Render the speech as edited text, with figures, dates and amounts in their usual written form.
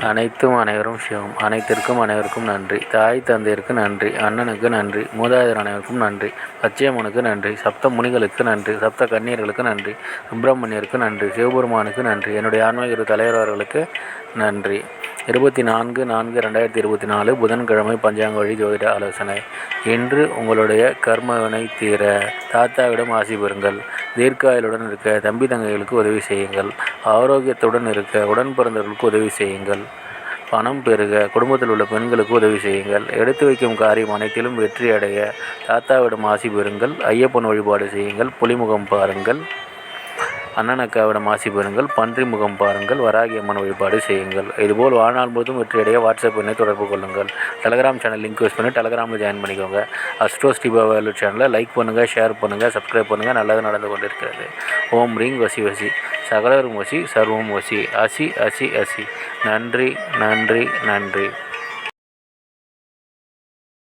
அனைத்தும் அனைவரும் சிவம். அனைத்திற்கும் அனைவருக்கும் நன்றி. தாய் தந்தையருக்கு நன்றி. அண்ணனுக்கு நன்றி. மூதாதையர் அனைவருக்கும் நன்றி. பச்சையம்மனுக்கு நன்றி. சப்த முனிகளுக்கு நன்றி. சப்த கன்னியர்களுக்கு நன்றி. சுப்பிரமணியருக்கு நன்றி. சிவபெருமானுக்கு நன்றி. என்னுடைய ஆன்மீக தலைவர் அவர்களுக்கு நன்றி. 24/4/2024 புதன்கிழமை பஞ்சாங்க வழி ஜோதிட ஆலோசனை. இன்று உங்களுடைய கர்மவினை தீர தாத்தாவிடம் ஆசி பெறுங்கள். தீர்க்காயுளுடன் இருக்க தம்பி தங்கைகளுக்கு உதவி செய்யுங்கள். ஆரோக்கியத்துடன் இருக்க உடன் பிறந்தவர்களுக்கு உதவி செய்யுங்கள். பணம் பெருக குடும்பத்தில் உள்ள பெண்களுக்கு உதவி செய்யுங்கள். எடுத்து வைக்கும் காரியம் அனைத்திலும் வெற்றி அடைய தாத்தாவிடம் ஆசி பெறுங்கள். ஐயப்பன் வழிபாடு செய்யுங்கள். புலிமுகம் பாருங்கள். அண்ணன் அக்காவிடம் ஆசி பெறுங்கள். பன்றி முகம் பாருங்கள். வராகி அம்மன் வழிபாடு செய்யுங்கள். இதுபோல் வாழ்நாள் முழுவதும் வெற்றியடைய வாட்ஸ்அப் எண்ணை தொடர்பு கொள்ளுங்கள். டெலகிராம் சேனல் லிங்க் யூஸ் பண்ணி டெலகிராமில் ஜாயின் பண்ணிக்கோங்க. அஸ்ட்ரோ ஸ்ரீபா வேலு சேனலை லைக் பண்ணுங்கள், ஷேர் பண்ணுங்கள், சப்ஸ்கிரைப் பண்ணுங்கள். நல்லது நடந்து கொண்டிருக்கிறது. ஓம் ரீங் வசி வசி, சகலரும் வசி, சர்வம் வசி, அசி அசி அசி. நன்றி நன்றி நன்றி.